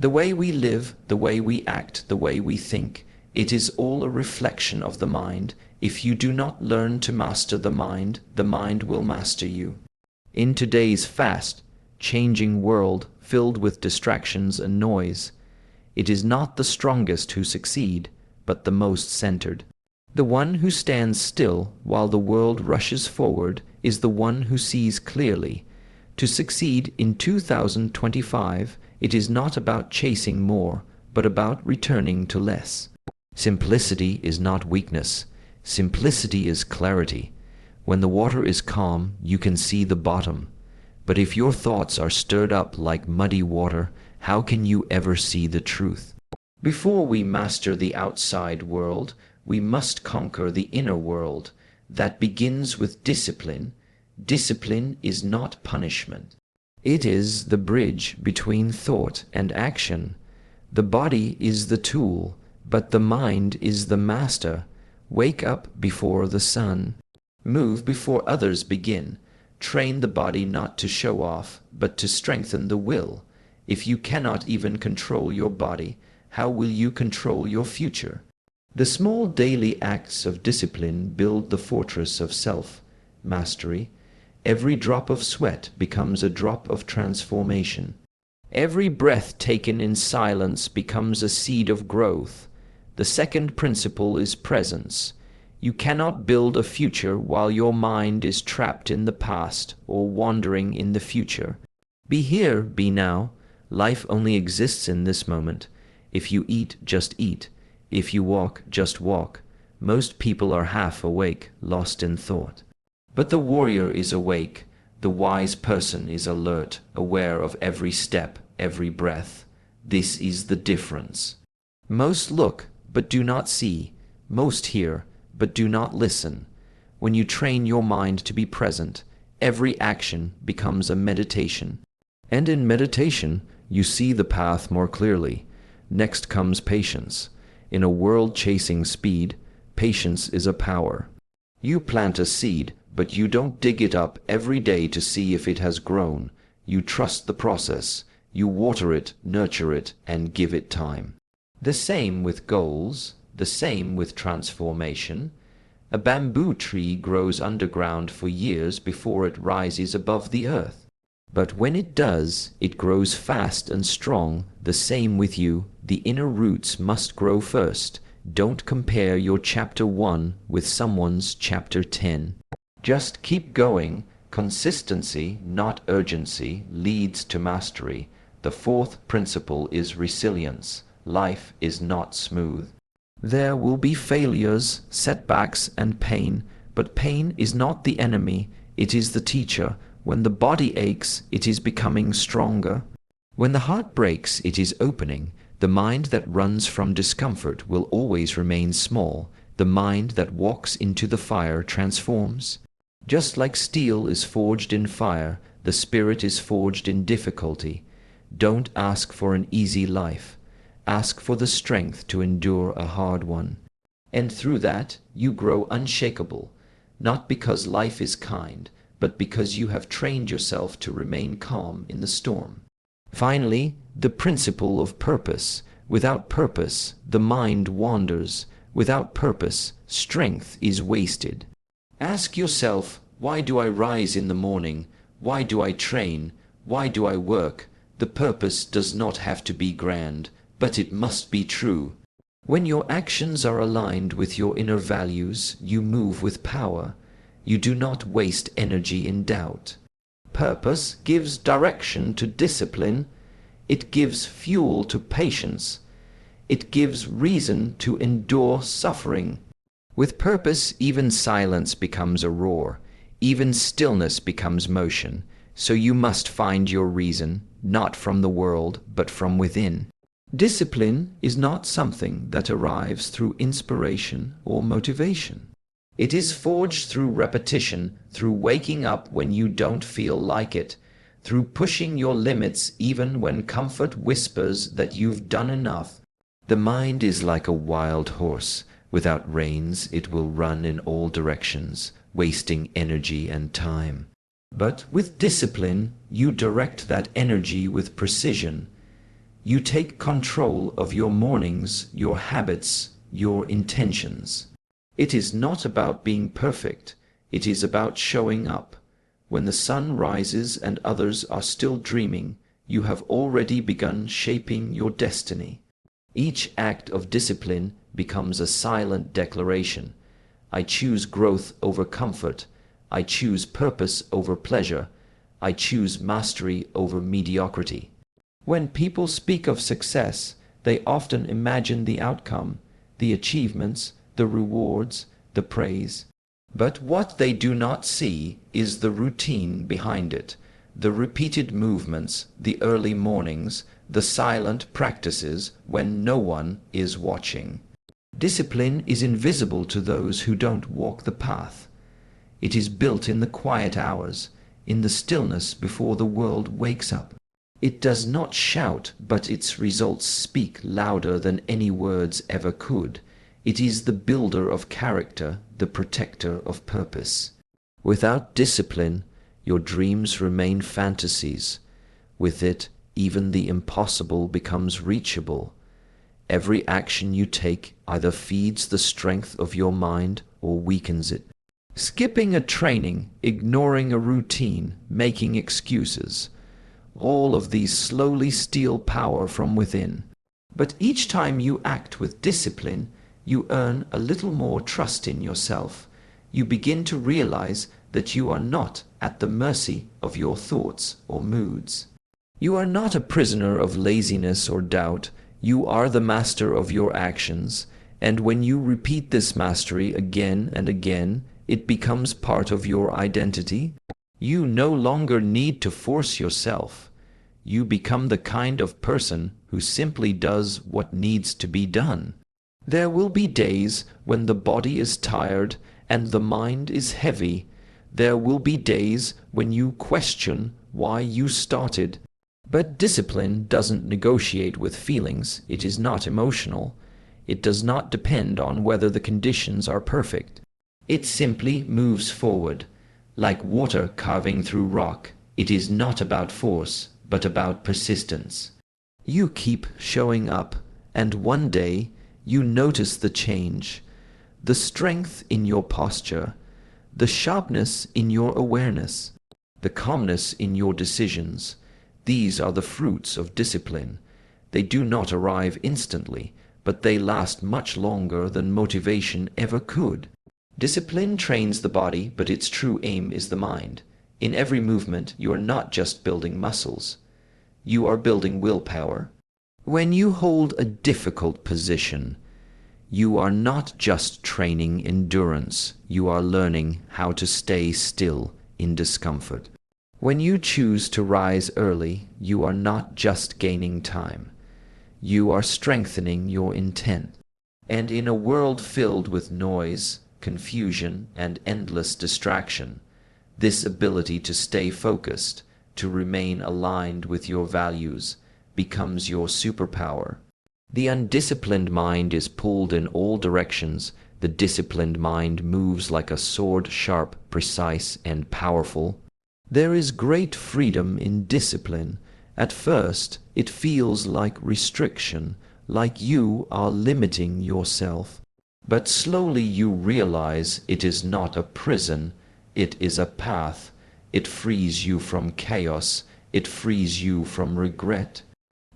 The way we live, the way we act, the way we think, it is all a reflection of the mind. If you do not learn to master the mind will master you. In today's fast, changing world filled with distractions and noise, it is not the strongest who succeed, but the most centered. The one who stands still while the world rushes forward is the one who sees clearly. To succeed in 2025, it is not about chasing more, but about returning to less. Simplicity is not weakness. Simplicity is clarity. When the water is calm, you can see the bottom. But if your thoughts are stirred up like muddy water, how can you ever see the truth? Before we master the outside world, we must conquer the inner world. That begins with discipline. Discipline is not punishment. It is the bridge between thought and action. The body is the tool, but the mind is the master. Wake up before the sun. Move before others begin. Train the body not to show off, but to strengthen the will. If you cannot even control your body, how will you control your future? The small daily acts of discipline build the fortress of self-mastery. Every drop of sweat becomes a drop of transformation. Every breath taken in silence becomes a seed of growth. The second principle is presence. You cannot build a future while your mind is trapped in the past or wandering in the future. Be here, be now. Life only exists in this moment. If you eat, just eat. If you walk, just walk. Most people are half awake, lost in thought. But the warrior is awake. The wise person is alert, aware of every step, every breath. This is the difference. Most look, but do not see. Most hear, but do not listen. When you train your mind to be present, every action becomes a meditation. And in meditation, you see the path more clearly. Next comes patience. In a world chasing speed, patience is a power. You plant a seed, but you don't dig it up every day to see if it has grown. You trust the process. You water it, nurture it, and give it time. The same with goals, the same with transformation. A bamboo tree grows underground for years before it rises above the earth. But when it does, it grows fast and strong. The same with you. The inner roots must grow first. Don't compare your chapter 1 with someone's chapter 10. Just keep going. Consistency, not urgency, leads to mastery. The fourth principle is resilience. Life is not smooth. There will be failures, setbacks, and pain, but pain is not the enemy, it is the teacher. When the body aches, it is becoming stronger. When the heart breaks, it is opening. The mind that runs from discomfort will always remain small. The mind that walks into the fire transforms. Just like steel is forged in fire, the spirit is forged in difficulty. Don't ask for an easy life. Ask for the strength to endure a hard one. And through that, you grow unshakable, not because life is kind, but because you have trained yourself to remain calm in the storm. Finally, the principle of purpose. Without purpose, the mind wanders. Without purpose, strength is wasted. Ask yourself, why do I rise in the morning? Why do I train? Why do I work? The purpose does not have to be grand, but it must be true. When your actions are aligned with your inner values, you move with power. You do not waste energy in doubt. Purpose gives direction to discipline. It gives fuel to patience. It gives reason to endure suffering. With purpose, even silence becomes a roar. Even stillness becomes motion. So you must find your reason, not from the world, but from within. Discipline is not something that arrives through inspiration or motivation. It is forged through repetition, through waking up when you don't feel like it, through pushing your limits even when comfort whispers that you've done enough. The mind is like a wild horse. Without reins, it will run in all directions, wasting energy and time. But with discipline, you direct that energy with precision. You take control of your mornings, your habits, your intentions. It is not about being perfect. It is about showing up. When the sun rises and others are still dreaming, you have already begun shaping your destiny. Each act of discipline becomes a silent declaration. I choose growth over comfort. I choose purpose over pleasure. I choose mastery over mediocrity. When people speak of success, they often imagine the outcome, the achievements, the rewards, the praise. But what they do not see is the routine behind it, the repeated movements, the early mornings, the silent practices when no one is watching. Discipline is invisible to those who don't walk the path. It is built in the quiet hours, in the stillness before the world wakes up. It does not shout, but its results speak louder than any words ever could. It is the builder of character, the protector of purpose. Without discipline, your dreams remain fantasies. With it, even the impossible becomes reachable. Every action you take either feeds the strength of your mind or weakens it. Skipping a training, ignoring a routine, making excuses. All of these slowly steal power from within. But each time you act with discipline, you earn a little more trust in yourself. You begin to realize that you are not at the mercy of your thoughts or moods. You are not a prisoner of laziness or doubt. You are the master of your actions, and when you repeat this mastery again and again, it becomes part of your identity. You no longer need to force yourself. You become the kind of person who simply does what needs to be done. There will be days when the body is tired and the mind is heavy. There will be days when you question why you started. But discipline doesn't negotiate with feelings. It is not emotional. It does not depend on whether the conditions are perfect. It simply moves forward. Like water carving through rock, it is not about force, but about persistence. You keep showing up, and one day you notice the change, the strength in your posture, the sharpness in your awareness, the calmness in your decisions. These are the fruits of discipline. They do not arrive instantly, but they last much longer than motivation ever could. Discipline trains the body, but its true aim is the mind. In every movement, you are not just building muscles. You are building willpower. When you hold a difficult position, you are not just training endurance. You are learning how to stay still in discomfort. When you choose to rise early, you are not just gaining time. You are strengthening your intent. And in a world filled with noise, confusion, and endless distraction, this ability to stay focused, to remain aligned with your values, becomes your superpower. The undisciplined mind is pulled in all directions. The disciplined mind moves like a sword, sharp, precise, and powerful. There is great freedom in discipline. At first, it feels like restriction, like you are limiting yourself. But slowly you realize it is not a prison, it is a path. It frees you from chaos. It frees you from regret.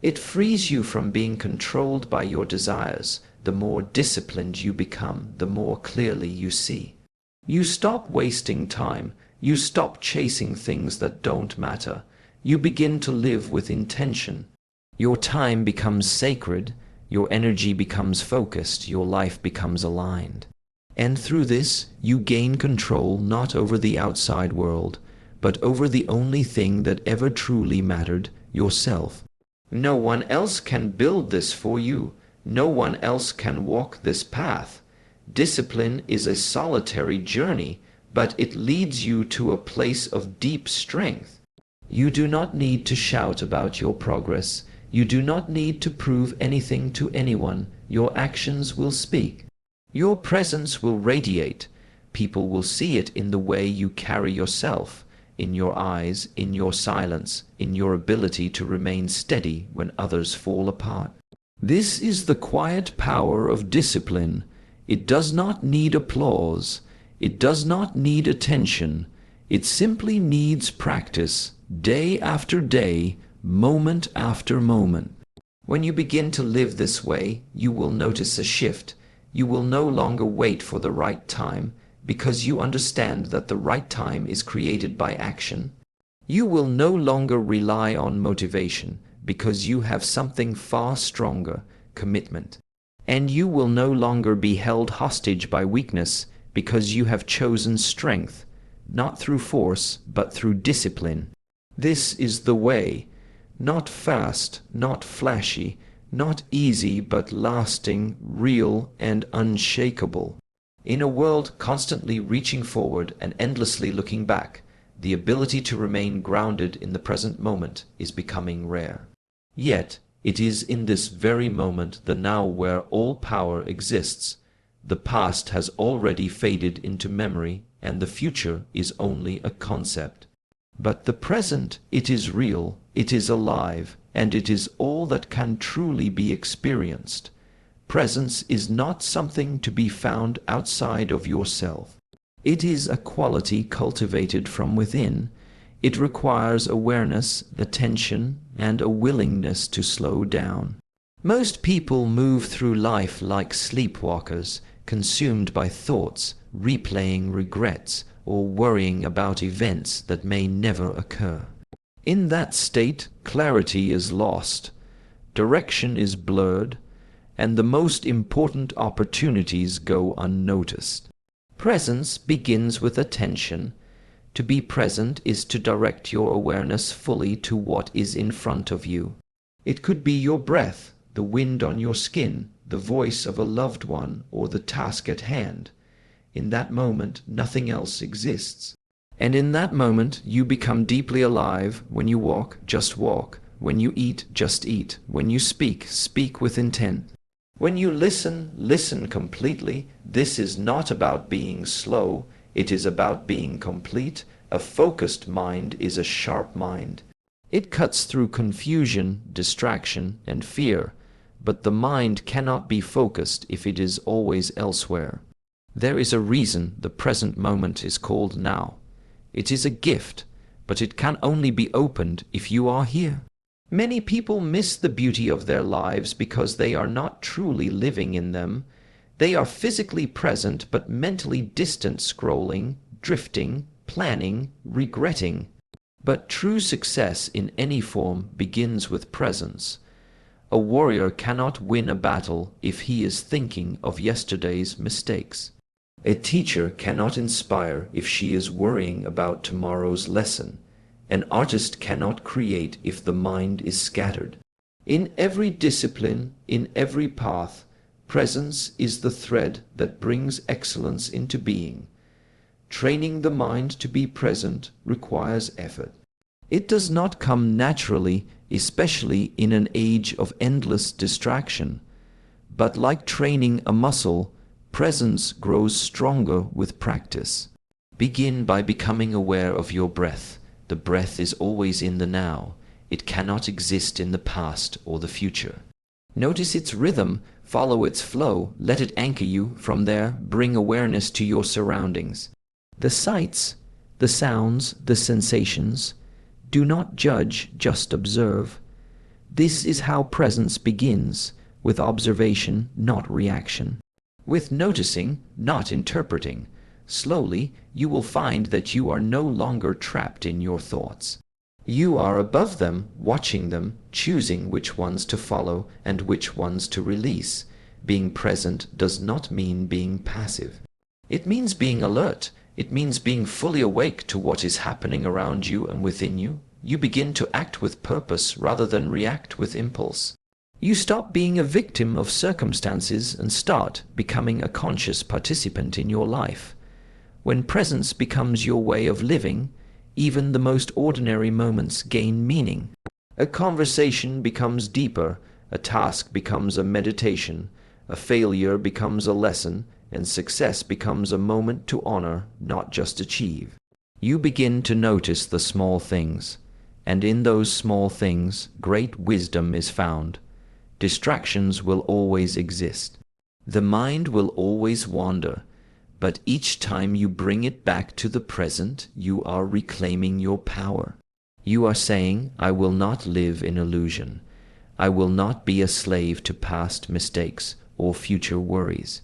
It frees you from being controlled by your desires. The more disciplined you become, the more clearly you see. You stop wasting time. You stop chasing things that don't matter. You begin to live with intention. Your time becomes sacred. Your energy becomes focused. Your life becomes aligned. And through this, you gain control not over the outside world, but over the only thing that ever truly mattered, yourself. No one else can build this for you. No one else can walk this path. Discipline is a solitary journey, but it leads you to a place of deep strength. You do not need to shout about your progress. You do not need to prove anything to anyone. Your actions will speak. Your presence will radiate. People will see it in the way you carry yourself, in your eyes, in your silence, in your ability to remain steady when others fall apart. This is the quiet power of discipline. It does not need applause. It does not need attention. It simply needs practice, day after day, moment after moment. When you begin to live this way, you will notice a shift. You will no longer wait for the right time, because you understand that the right time is created by action. You will no longer rely on motivation, because you have something far stronger, commitment. And you will no longer be held hostage by weakness, because you have chosen strength, not through force, but through discipline. This is the way. Not fast, not flashy, not easy, but lasting, real, and unshakable. In a world constantly reaching forward and endlessly looking back, the ability to remain grounded in the present moment is becoming rare. Yet, it is in this very moment, the now, where all power exists. The past has already faded into memory, and the future is only a concept. But the present, it is real, it is alive, and it is all that can truly be experienced. Presence is not something to be found outside of yourself. It is a quality cultivated from within. It requires awareness, attention, and a willingness to slow down. Most people move through life like sleepwalkers, consumed by thoughts, replaying regrets, or worrying about events that may never occur. In that state, clarity is lost, direction is blurred, and the most important opportunities go unnoticed. Presence begins with attention. To be present is to direct your awareness fully to what is in front of you. It could be your breath, the wind on your skin, the voice of a loved one, or the task at hand. In that moment, nothing else exists. And in that moment, you become deeply alive. When you walk, just walk. When you eat, just eat. When you speak, speak with intent. When you listen, listen completely. This is not about being slow. It is about being complete. A focused mind is a sharp mind. It cuts through confusion, distraction, and fear. But the mind cannot be focused if it is always elsewhere. There is a reason the present moment is called now. It is a gift, but it can only be opened if you are here. Many people miss the beauty of their lives because they are not truly living in them. They are physically present but mentally distant, scrolling, drifting, planning, regretting. But true success in any form begins with presence. A warrior cannot win a battle if he is thinking of yesterday's mistakes. A teacher cannot inspire if she is worrying about tomorrow's lesson. An artist cannot create if the mind is scattered. In every discipline, in every path, presence is the thread that brings excellence into being. Training the mind to be present requires effort. It does not come naturally, especially in an age of endless distraction. But like training a muscle, presence grows stronger with practice. Begin by becoming aware of your breath. The breath is always in the now. It cannot exist in the past or the future. Notice its rhythm, follow its flow, let it anchor you. From there, bring awareness to your surroundings. The sights, the sounds, the sensations. Do not judge, just observe. This is how presence begins, with observation, not reaction. With noticing, not interpreting. Slowly, you will find that you are no longer trapped in your thoughts. You are above them, watching them, choosing which ones to follow and which ones to release. Being present does not mean being passive. It means being alert. It means being fully awake to what is happening around you and within you. You begin to act with purpose rather than react with impulse. You stop being a victim of circumstances and start becoming a conscious participant in your life. When presence becomes your way of living, even the most ordinary moments gain meaning. A conversation becomes deeper, a task becomes a meditation, a failure becomes a lesson, and success becomes a moment to honor, not just achieve. You begin to notice the small things, and in those small things great wisdom is found. Distractions will always exist. The mind will always wander, but each time you bring it back to the present, you are reclaiming your power. You are saying, I will not live in illusion. I will not be a slave to past mistakes or future worries.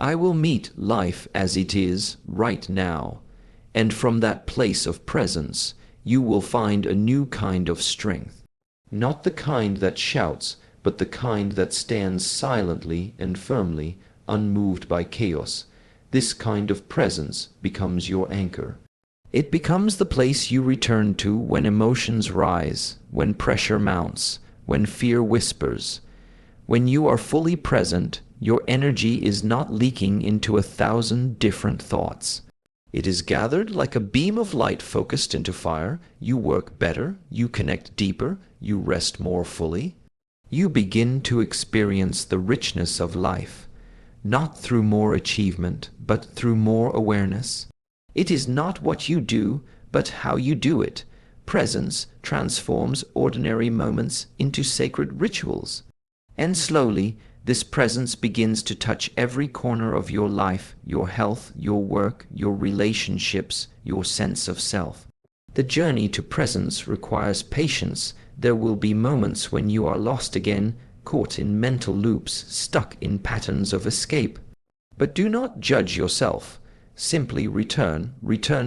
I will meet life as it is right now, and from that place of presence, you will find a new kind of strength. Not the kind that shouts, but the kind that stands silently and firmly, unmoved by chaos. This kind of presence becomes your anchor. It becomes the place you return to when emotions rise, when pressure mounts, when fear whispers. When you are fully present, your energy is not leaking into 1,000 different thoughts. It is gathered like a beam of light focused into fire. You work better, you connect deeper, you rest more fully. You begin to experience the richness of life, not through more achievement, but through more awareness. It is not what you do, but how you do it. Presence transforms ordinary moments into sacred rituals. And slowly, this presence begins to touch every corner of your life, your health, your work, your relationships, your sense of self. The journey to presence requires patience. There will be moments when you are lost again, caught in mental loops, stuck in patterns of escape. But do not judge yourself. Simply return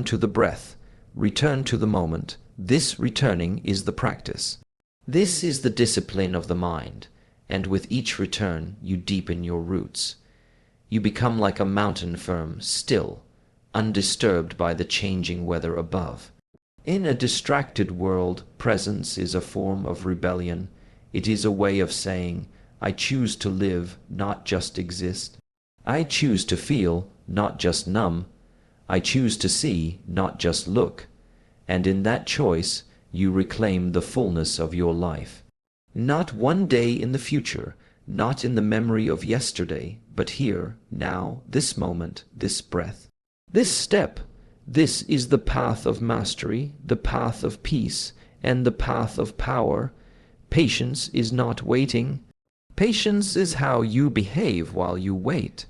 to the breath, return to the moment. This returning is the practice. This is the discipline of the mind, and with each return you deepen your roots. You become like a mountain firm, still, undisturbed by the changing weather above. In a distracted world, presence is a form of rebellion. It is a way of saying, I choose to live, not just exist. I choose to feel, not just numb. I choose to see, not just look. And in that choice, you reclaim the fullness of your life. Not one day in the future, not in the memory of yesterday, but here, now, this moment, this breath. This step, this is the path of mastery, the path of peace, and the path of power. Patience is not waiting. Patience is how you behave while you wait.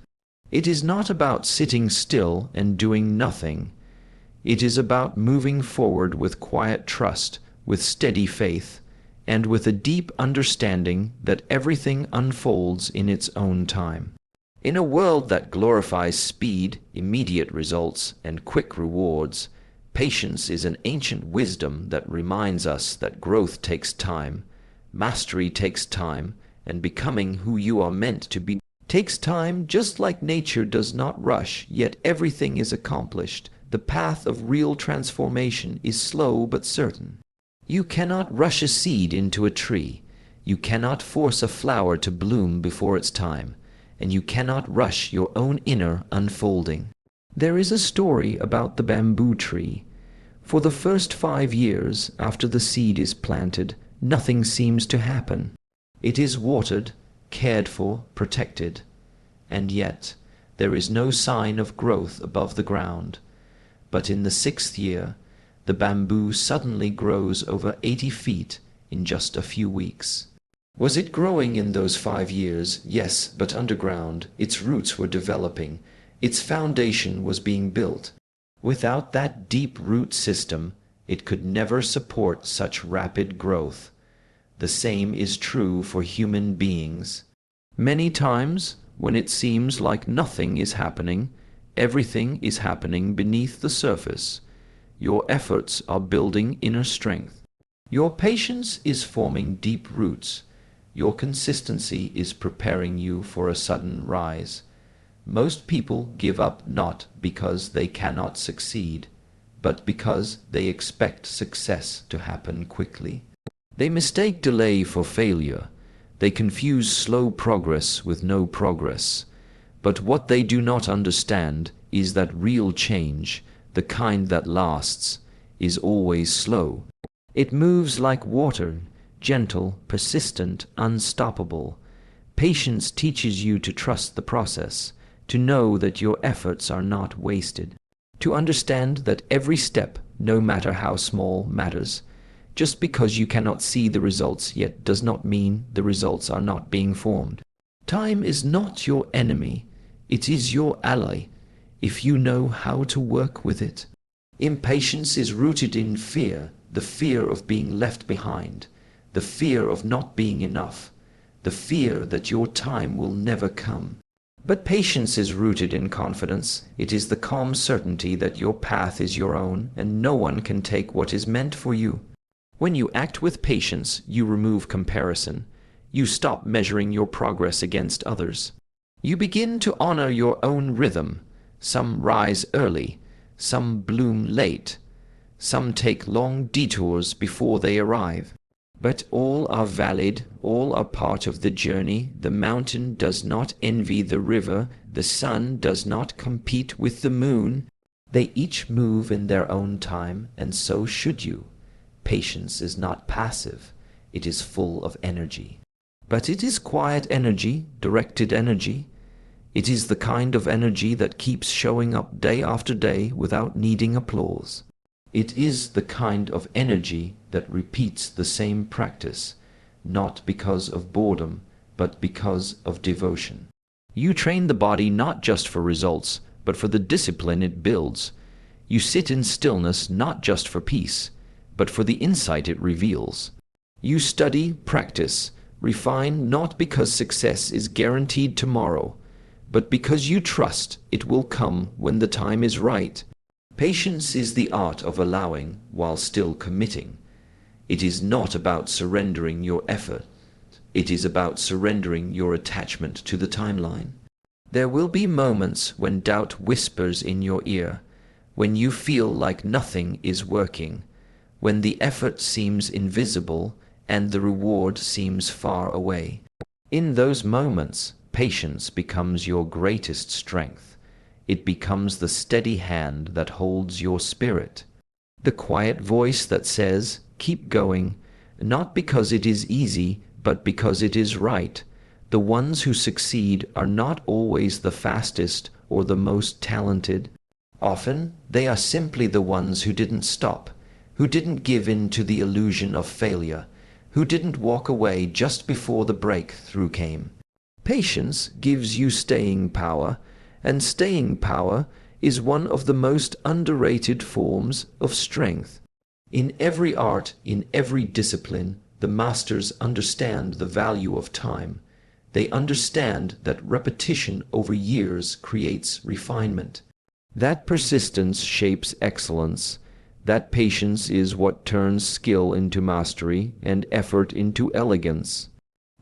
It is not about sitting still and doing nothing. It is about moving forward with quiet trust, with steady faith, and with a deep understanding that everything unfolds in its own time. In a world that glorifies speed, immediate results, and quick rewards, patience is an ancient wisdom that reminds us that growth takes time, mastery takes time, and becoming who you are meant to be takes time. Just like nature does not rush, yet everything is accomplished. The path of real transformation is slow but certain. You cannot rush a seed into a tree. You cannot force a flower to bloom before its time, and you cannot rush your own inner unfolding. There is a story about the bamboo tree. For the first 5 years after the seed is planted, nothing seems to happen. It is watered, cared for, protected, and yet there is no sign of growth above the ground. But in the 6th year, the bamboo suddenly grows over 80 feet in just a few weeks. Was it growing in those 5 years? Yes, but underground. Its roots were developing. Its foundation was being built. Without that deep root system, it could never support such rapid growth. The same is true for human beings. Many times, when it seems like nothing is happening, everything is happening beneath the surface. Your efforts are building inner strength. Your patience is forming deep roots. Your consistency is preparing you for a sudden rise. Most people give up not because they cannot succeed, but because they expect success to happen quickly. They mistake delay for failure. They confuse slow progress with no progress. But what they do not understand is that real change, the kind that lasts, is always slow. It moves like water, gentle, persistent, unstoppable. Patience teaches you to trust the process, to know that your efforts are not wasted. To understand that every step, no matter how small, matters. Just because you cannot see the results yet does not mean the results are not being formed. Time is not your enemy, it is your ally, if you know how to work with it. Impatience is rooted in fear, the fear of being left behind, the fear of not being enough, the fear that your time will never come. But patience is rooted in confidence. It is the calm certainty that your path is your own and no one can take what is meant for you. When you act with patience, you remove comparison. You stop measuring your progress against others. You begin to honor your own rhythm. Some rise early, some bloom late, some take long detours before they arrive. But all are valid, all are part of the journey. The mountain does not envy the river, the sun does not compete with the moon. They each move in their own time, and so should you. Patience is not passive, it is full of energy. But it is quiet energy, directed energy. It is the kind of energy that keeps showing up day after day without needing applause. It is the kind of energy that repeats the same practice, not because of boredom, but because of devotion. You train the body not just for results, but for the discipline it builds. You sit in stillness not just for peace, but for the insight it reveals. You study, practice, refine not because success is guaranteed tomorrow, but because you trust it will come when the time is right. Patience is the art of allowing while still committing. It is not about surrendering your effort. It is about surrendering your attachment to the timeline. There will be moments when doubt whispers in your ear, when you feel like nothing is working, when the effort seems invisible and the reward seems far away. In those moments, patience becomes your greatest strength. It becomes the steady hand that holds your spirit. The quiet voice that says, keep going, not because it is easy, but because it is right. The ones who succeed are not always the fastest or the most talented. Often, they are simply the ones who didn't stop, who didn't give in to the illusion of failure, who didn't walk away just before the breakthrough came. Patience gives you staying power, and staying power is one of the most underrated forms of strength. In every art, in every discipline, the masters understand the value of time. They understand that repetition over years creates refinement. That persistence shapes excellence. That patience is what turns skill into mastery and effort into elegance.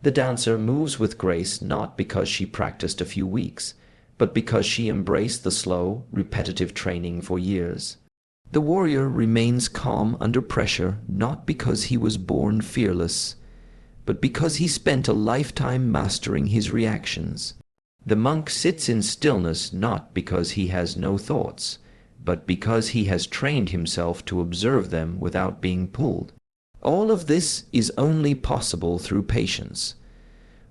The dancer moves with grace not because she practiced a few weeks, but because she embraced the slow, repetitive training for years. The warrior remains calm under pressure not because he was born fearless, but because he spent a lifetime mastering his reactions. The monk sits in stillness not because he has no thoughts, but because he has trained himself to observe them without being pulled. All of this is only possible through patience.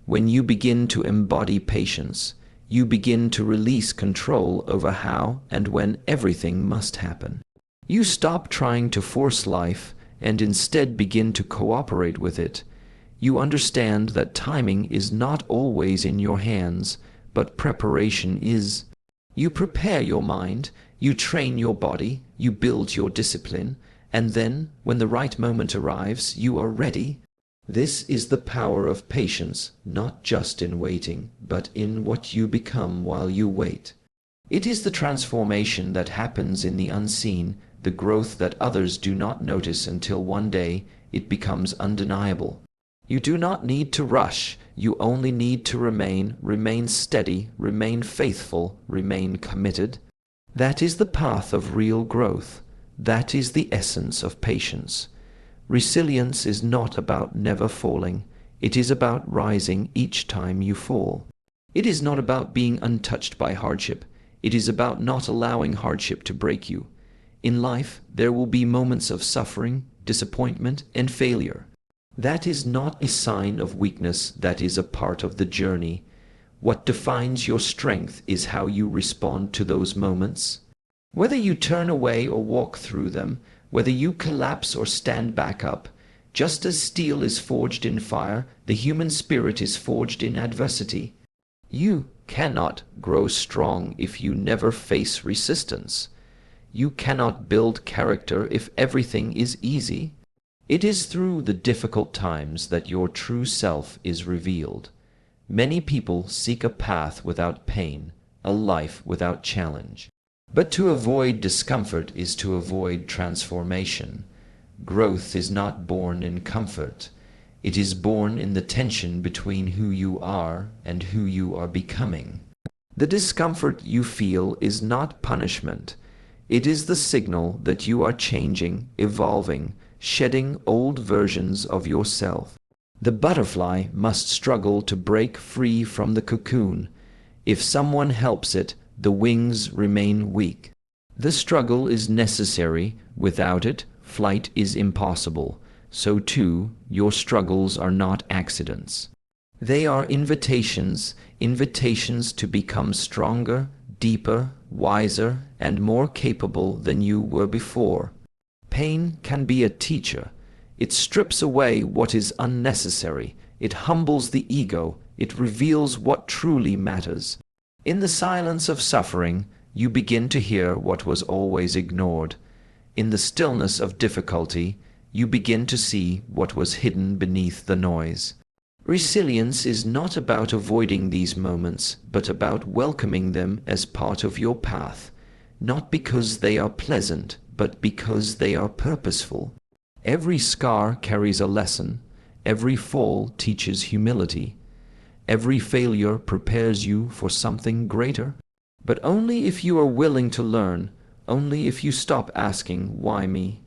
When you begin to embody patience, you begin to release control over how and when everything must happen. You stop trying to force life and instead begin to cooperate with it. You understand that timing is not always in your hands, but preparation is. You prepare your mind, you train your body, you build your discipline, and then, when the right moment arrives, you are ready. This is the power of patience, not just in waiting, but in what you become while you wait. It is the transformation that happens in the unseen, the growth that others do not notice until one day it becomes undeniable. You do not need to rush, you only need to remain steady, remain faithful, remain committed. That is the path of real growth. That is the essence of patience. Resilience is not about never falling. It is about rising each time you fall. It is not about being untouched by hardship. It is about not allowing hardship to break you. In life, there will be moments of suffering, disappointment, and failure. That is not a sign of weakness, that is a part of the journey. What defines your strength is how you respond to those moments. Whether you turn away or walk through them, whether you collapse or stand back up, just as steel is forged in fire, the human spirit is forged in adversity. You cannot grow strong if you never face resistance. You cannot build character if everything is easy. It is through the difficult times that your true self is revealed. Many people seek a path without pain, a life without challenge. But to avoid discomfort is to avoid transformation. Growth is not born in comfort. It is born in the tension between who you are and who you are becoming. The discomfort you feel is not punishment. It is the signal that you are changing, evolving, shedding old versions of yourself. The butterfly must struggle to break free from the cocoon. If someone helps it, the wings remain weak. The struggle is necessary. Without it, flight is impossible. So too, your struggles are not accidents. They are invitations, invitations to become stronger, deeper, wiser, and more capable than you were before. Pain can be a teacher. It strips away what is unnecessary. It humbles the ego. It reveals what truly matters. In the silence of suffering, you begin to hear what was always ignored. In the stillness of difficulty, you begin to see what was hidden beneath the noise. Resilience is not about avoiding these moments, but about welcoming them as part of your path, not because they are pleasant, but because they are purposeful. Every scar carries a lesson. Every fall teaches humility. Every failure prepares you for something greater. But only if you are willing to learn, only if you stop asking, "Why me?"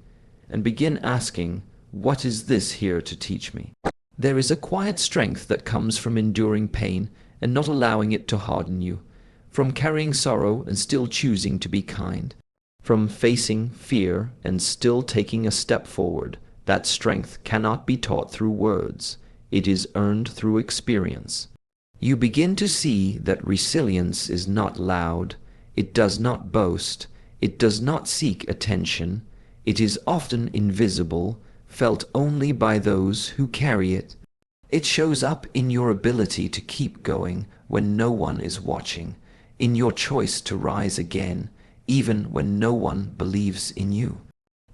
and begin asking, "What is this here to teach me?" There is a quiet strength that comes from enduring pain and not allowing it to harden you, from carrying sorrow and still choosing to be kind, from facing fear and still taking a step forward. That strength cannot be taught through words. It is earned through experience. You begin to see that resilience is not loud. It does not boast. It does not seek attention. It is often invisible, felt only by those who carry it. It shows up in your ability to keep going when no one is watching, in your choice to rise again, even when no one believes in you,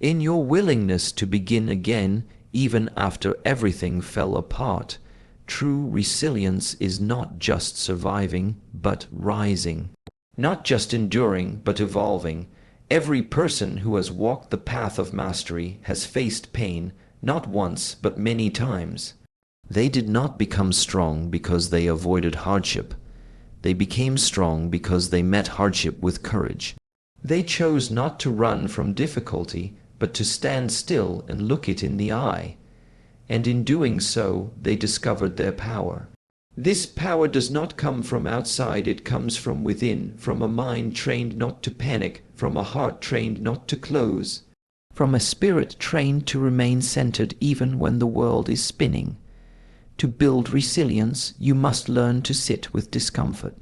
in your willingness to begin again, even after everything fell apart. True resilience is not just surviving, but rising. Not just enduring, but evolving. Every person who has walked the path of mastery has faced pain, not once, but many times. They did not become strong because they avoided hardship. They became strong because they met hardship with courage. They chose not to run from difficulty, but to stand still and look it in the eye. And in doing so, they discovered their power. This power does not come from outside, it comes from within, from a mind trained not to panic, from a heart trained not to close, from a spirit trained to remain centered even when the world is spinning. To build resilience, you must learn to sit with discomfort.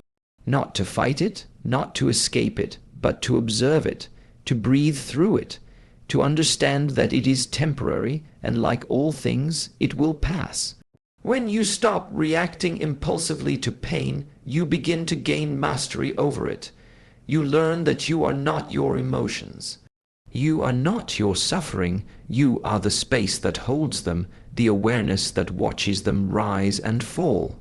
Not to fight it, not to escape it, but to observe it, to breathe through it, to understand that it is temporary, and like all things, it will pass. When you stop reacting impulsively to pain, you begin to gain mastery over it. You learn that you are not your emotions. You are not your suffering. You are the space that holds them, the awareness that watches them rise and fall.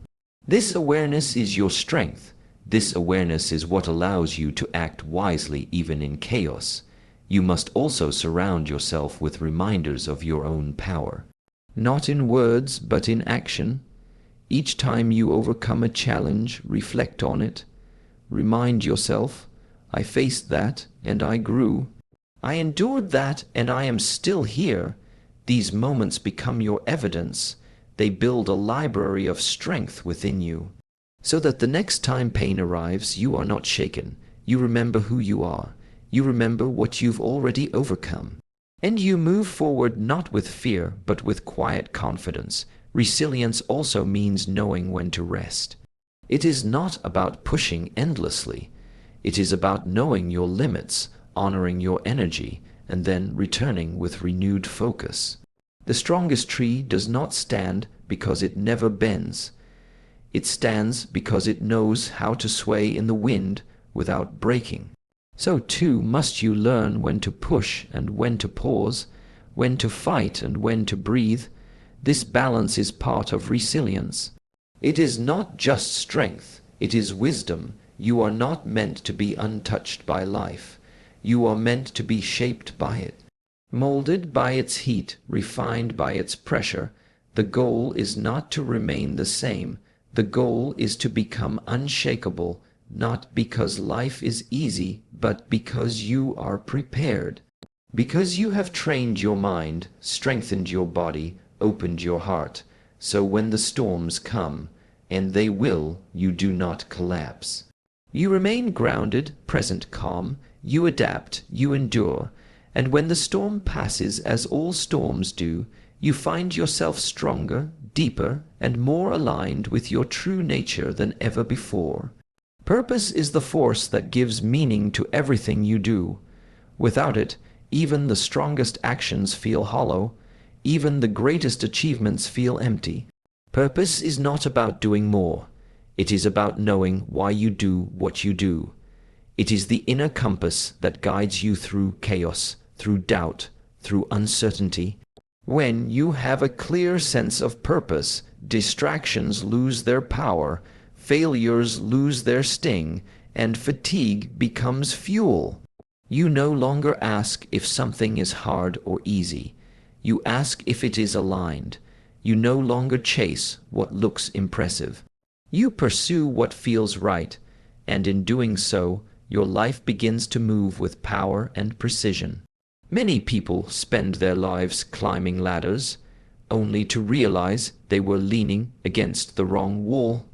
This awareness is your strength. This awareness is what allows you to act wisely even in chaos. You must also surround yourself with reminders of your own power. Not in words, but in action. Each time you overcome a challenge, reflect on it. Remind yourself, I faced that, and I grew. I endured that, and I am still here. These moments become your evidence. They build a library of strength within you, so that the next time pain arrives, you are not shaken. You remember who you are. You remember what you've already overcome. And you move forward not with fear, but with quiet confidence. Resilience also means knowing when to rest. It is not about pushing endlessly. It is about knowing your limits, honoring your energy, and then returning with renewed focus. The strongest tree does not stand because it never bends. It stands because it knows how to sway in the wind without breaking. So too must you learn when to push and when to pause, when to fight and when to breathe. This balance is part of resilience. It is not just strength, it is wisdom. You are not meant to be untouched by life. You are meant to be shaped by it. Molded by its heat, refined by its pressure. The goal is not to remain the same. The goal is to become unshakable, not because life is easy, but because you are prepared. Because you have trained your mind, strengthened your body, opened your heart. So when the storms come, and they will, you do not collapse. You remain grounded, present calm. You adapt, you endure. And when the storm passes, as all storms do, you find yourself stronger, deeper, and more aligned with your true nature than ever before. Purpose is the force that gives meaning to everything you do. Without it, even the strongest actions feel hollow. Even the greatest achievements feel empty. Purpose is not about doing more. It is about knowing why you do what you do. It is the inner compass that guides you through chaos, through doubt, through uncertainty. When you have a clear sense of purpose, distractions lose their power, failures lose their sting, and fatigue becomes fuel. You no longer ask if something is hard or easy. You ask if it is aligned. You no longer chase what looks impressive. You pursue what feels right, and in doing so, your life begins to move with power and precision. Many people spend their lives climbing ladders, only to realize they were leaning against the wrong wall.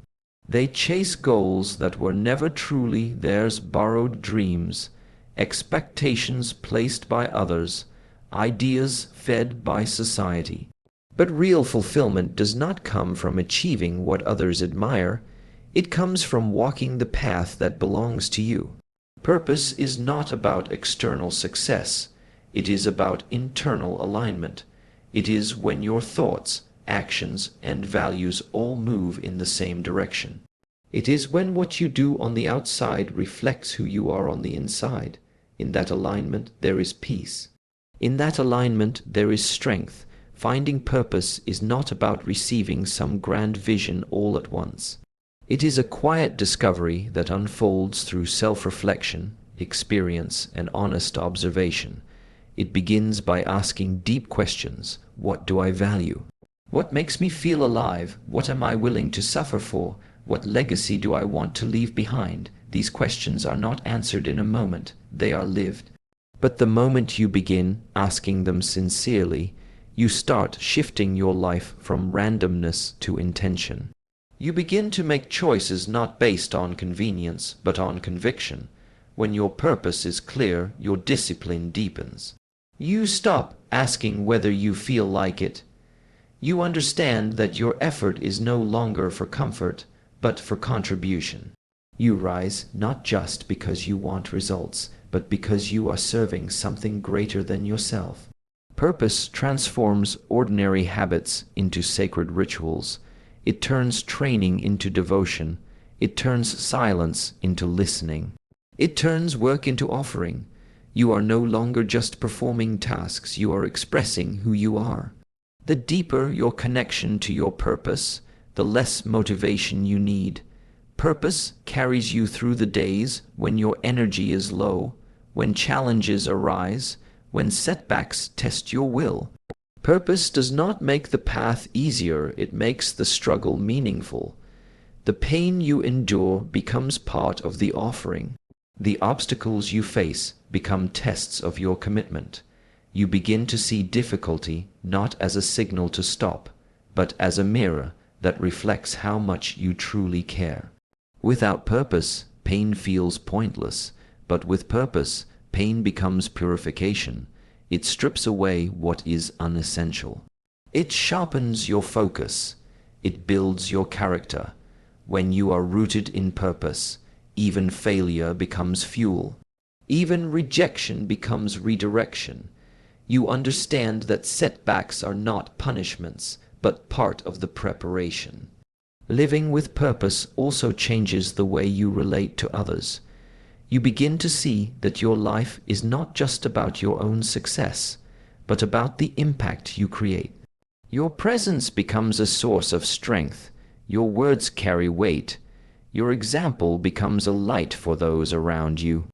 They chase goals that were never truly theirs, borrowed dreams, expectations placed by others, ideas fed by society. But real fulfillment does not come from achieving what others admire. It comes from walking the path that belongs to you. Purpose is not about external success. It is about internal alignment. It is when your thoughts, actions, and values all move in the same direction. It is when what you do on the outside reflects who you are on the inside. In that alignment, there is peace. In that alignment, there is strength. Finding purpose is not about receiving some grand vision all at once. It is a quiet discovery that unfolds through self-reflection, experience, and honest observation. It begins by asking deep questions. What do I value? What makes me feel alive? What am I willing to suffer for? What legacy do I want to leave behind? These questions are not answered in a moment. They are lived. But the moment you begin asking them sincerely, you start shifting your life from randomness to intention. You begin to make choices not based on convenience, but on conviction. When your purpose is clear, your discipline deepens. You stop asking whether you feel like it. You understand that your effort is no longer for comfort, but for contribution. You rise not just because you want results, but because you are serving something greater than yourself. Purpose transforms ordinary habits into sacred rituals. It turns training into devotion. It turns silence into listening. It turns work into offering. You are no longer just performing tasks, you are expressing who you are. The deeper your connection to your purpose, the less motivation you need. Purpose carries you through the days when your energy is low, when challenges arise, when setbacks test your will. Purpose does not make the path easier, it makes the struggle meaningful. The pain you endure becomes part of the offering. The obstacles you face become tests of your commitment. You begin to see difficulty not as a signal to stop, but as a mirror that reflects how much you truly care. Without purpose, pain feels pointless, but with purpose, pain becomes purification. It strips away what is unessential. It sharpens your focus. It builds your character. When you are rooted in purpose, even failure becomes fuel. Even rejection becomes redirection. You understand that setbacks are not punishments, but part of the preparation. Living with purpose also changes the way you relate to others. You begin to see that your life is not just about your own success, but about the impact you create. Your presence becomes a source of strength. Your words carry weight. Your example becomes a light for those around you.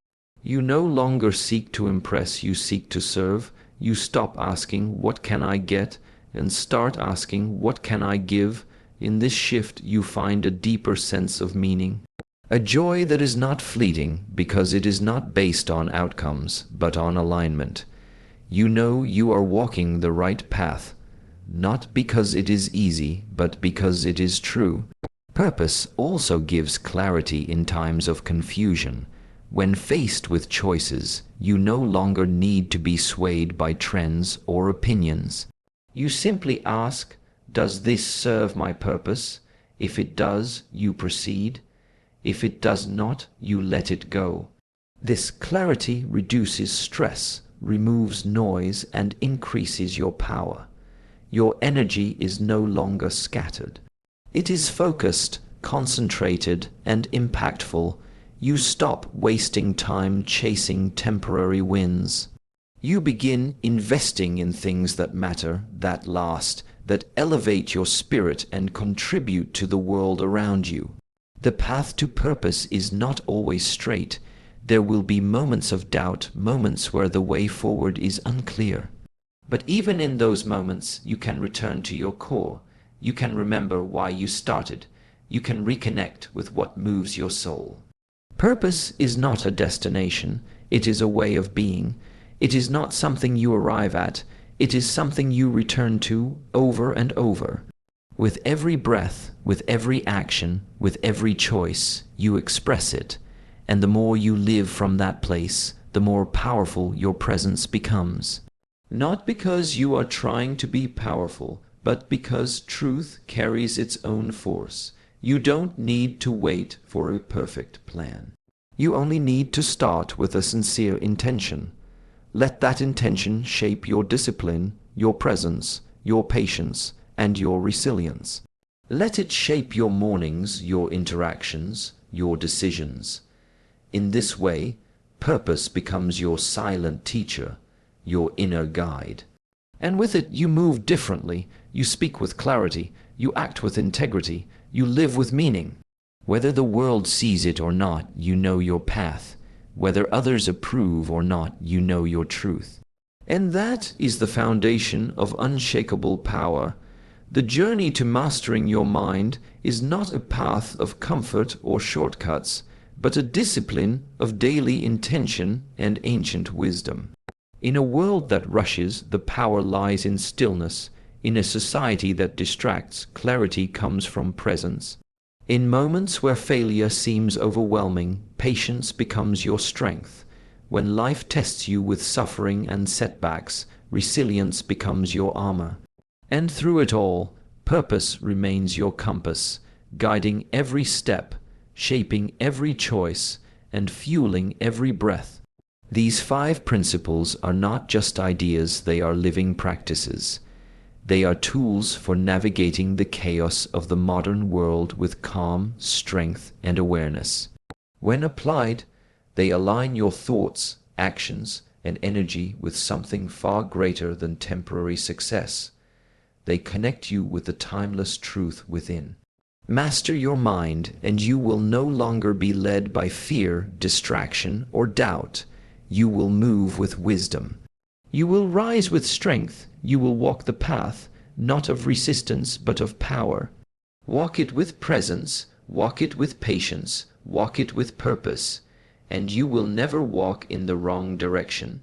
You no longer seek to impress, you seek to serve. You stop asking, "What can I get?" and start asking, "What can I give?" In this shift, you find a deeper sense of meaning. A joy that is not fleeting because it is not based on outcomes, but on alignment. You know you are walking the right path, not because it is easy, but because it is true. Purpose also gives clarity in times of confusion. When faced with choices, you no longer need to be swayed by trends or opinions. You simply ask, "Does this serve my purpose?" If it does, you proceed. If it does not, you let it go. This clarity reduces stress, removes noise, and increases your power. Your energy is no longer scattered. It is focused, concentrated, and impactful. You stop wasting time chasing temporary wins. You begin investing in things that matter, that last, that elevate your spirit and contribute to the world around you. The path to purpose is not always straight. There will be moments of doubt, moments where the way forward is unclear. But even in those moments, you can return to your core. You can remember why you started. You can reconnect with what moves your soul. Purpose is not a destination. It is a way of being. It is not something you arrive at. It is something you return to over and over. With every breath, with every action, with every choice, you express it. And the more you live from that place, the more powerful your presence becomes. Not because you are trying to be powerful, but because truth carries its own force. You don't need to wait for a perfect plan. You only need to start with a sincere intention. Let that intention shape your discipline, your presence, your patience, and your resilience. Let it shape your mornings, your interactions, your decisions. In this way, purpose becomes your silent teacher, your inner guide. And with it, you move differently. You speak with clarity. You act with integrity. You live with meaning. Whether the world sees it or not, you know your path. Whether others approve or not, you know your truth. And that is the foundation of unshakable power. The journey to mastering your mind is not a path of comfort or shortcuts, but a discipline of daily intention and ancient wisdom. In a world that rushes, the power lies in stillness. In a society that distracts, clarity comes from presence. In moments where failure seems overwhelming, patience becomes your strength. When life tests you with suffering and setbacks, resilience becomes your armor. And through it all, purpose remains your compass, guiding every step, shaping every choice, and fueling every breath. These 5 principles are not just ideas, they are living practices. They are tools for navigating the chaos of the modern world with calm, strength, and awareness. When applied, they align your thoughts, actions, and energy with something far greater than temporary success. They connect you with the timeless truth within. Master your mind, and you will no longer be led by fear, distraction, or doubt. You will move with wisdom. You will rise with strength. You will walk the path, not of resistance, but of power. Walk it with presence, walk it with patience, walk it with purpose, and you will never walk in the wrong direction.